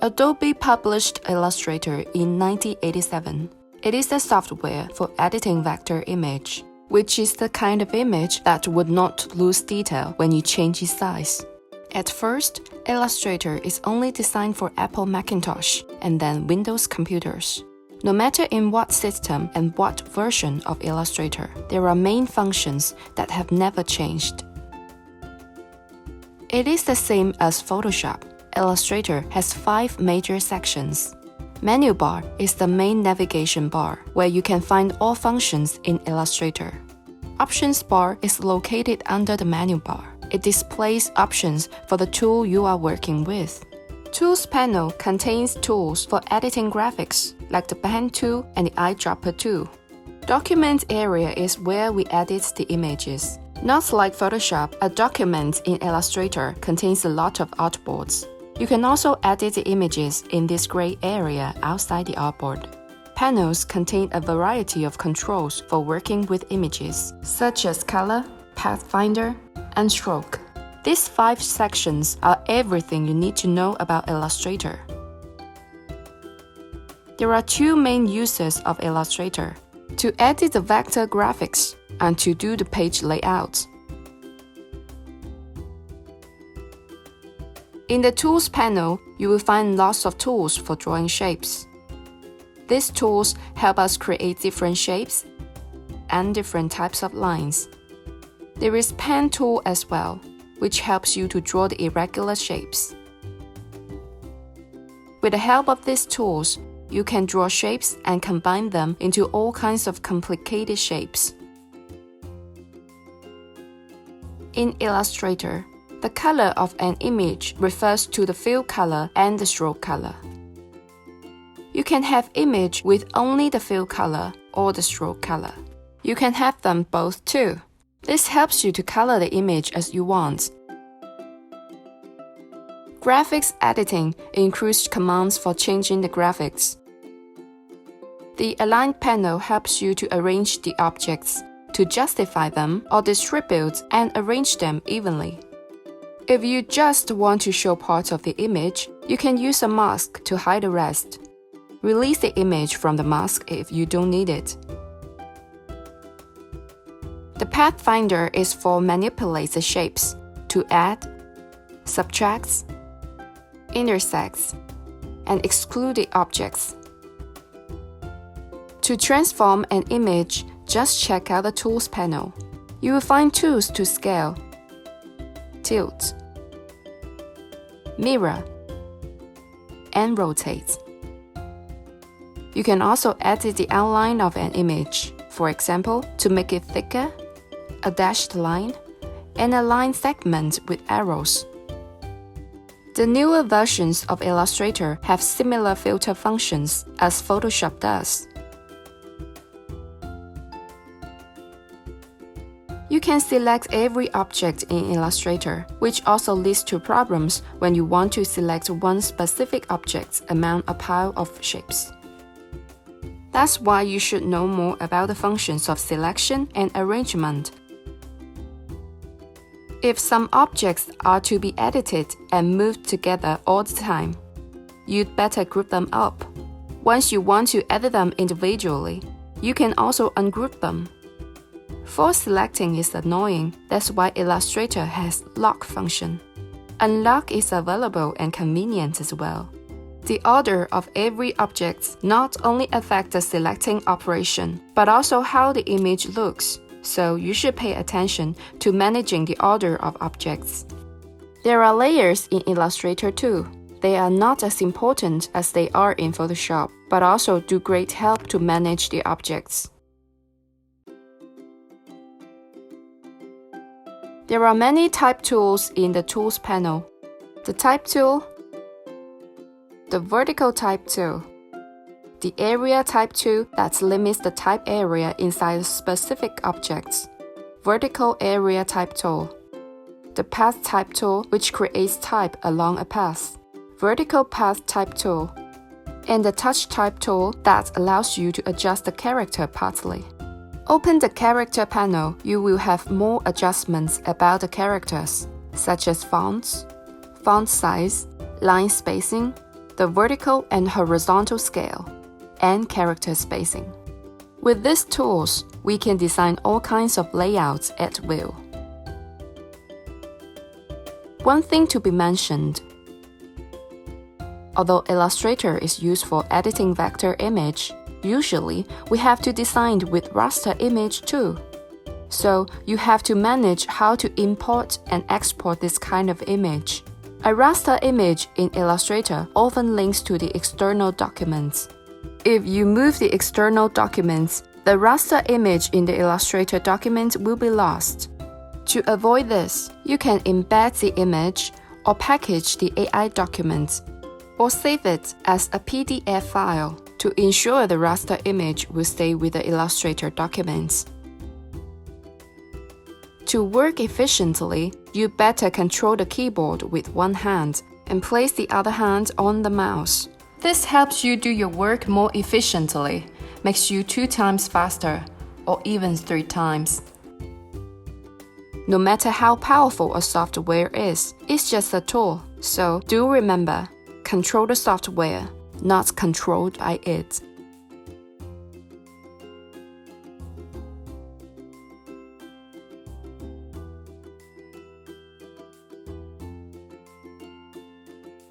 Adobe published Illustrator in 1987. It is a software for editing vector image, which is the kind of image that would not lose detail when you change its size. At first, Illustrator is only designed for Apple Macintosh and then Windows computers. No matter in what system and what version of Illustrator, there are main functions that have never changed. It is the same as Photoshop. Illustrator has 5 major sections. Menu bar is the main navigation bar, where you can find all functions in Illustrator. Options bar is located under the menu bar. It displays options for the tool you are working with. Tools panel contains tools for editing graphics, like the pen tool and the eyedropper tool. Document area is where we edit the images. Not like Photoshop, a document in Illustrator contains a lot of artboards. You can also edit the images in this gray area outside the artboard. Panels contain a variety of controls for working with images, such as color, pathfinder, and stroke. These 5 sections are everything you need to know about Illustrator. There are 2 main uses of Illustrator: to edit the vector graphics and to do the page layout. In the Tools panel, you will find lots of tools for drawing shapes. These tools help us create different shapes and different types of lines. There is Pen tool as well, which helps you to draw the irregular shapes. With the help of these tools, you can draw shapes and combine them into all kinds of complicated shapes. In Illustrator, the color of an image refers to the fill color and the stroke color. You can have image with only the fill color or the stroke color. You can have them both too. This helps you to color the image as you want. Graphics editing includes commands for changing the graphics. The Align panel helps you to arrange the objects, to justify them or distribute and arrange them evenly. If you just want to show parts of the image, you can use a mask to hide the rest. Release the image from the mask if you don't need it. The Pathfinder is for manipulate the shapes, to add, subtract, intersect, and exclude the objects. To transform an image, just check out the Tools panel. You will find tools to scale, tilt, mirror, and rotate. You can also edit the outline of an image, for example, to make it thicker, a dashed line, and a line segment with arrows. The newer versions of Illustrator have similar filter functions as Photoshop does. You can select every object in Illustrator, which also leads to problems when you want to select one specific object among a pile of shapes. That's why you should know more about the functions of selection and arrangement. If some objects are to be edited and moved together all the time, you'd better group them up. Once you want to edit them individually, you can also ungroup them. Force selecting is annoying, that's why Illustrator has lock function. Unlock is available and convenient as well. The order of every object not only affects the selecting operation, but also how the image looks, so you should pay attention to managing the order of objects. There are layers in Illustrator too. They are not as important as they are in Photoshop, but also do great help to manage the objects. There are many type tools in the Tools panel. The Type tool, the Vertical Type tool, the Area Type tool that limits the type area inside specific objects, Vertical Area Type tool, the Path Type tool which creates type along a path, Vertical Path Type tool, and the Touch Type tool that allows you to adjust the character partly. Open the Character panel, you will have more adjustments about the characters, such as fonts, font size, line spacing, the vertical and horizontal scale, and character spacing. With these tools, we can design all kinds of layouts at will. One thing to be mentioned: although Illustrator is used for editing vector image, usually we have to design with raster image too. So you have to manage how to import and export this kind of image. A raster image in Illustrator often links to the external documents. If you move the external documents, the raster image in the Illustrator document will be lost. To avoid this, you can embed the image or package the AI document, or save it as a PDF file to ensure the raster image will stay with the Illustrator documents. To work efficiently, you better control the keyboard with one hand and place the other hand on the mouse. This helps you do your work more efficiently, makes you 2 times faster, or even 3 times. No matter how powerful a software is, it's just a tool. So do remember, control the software, not controlled by it.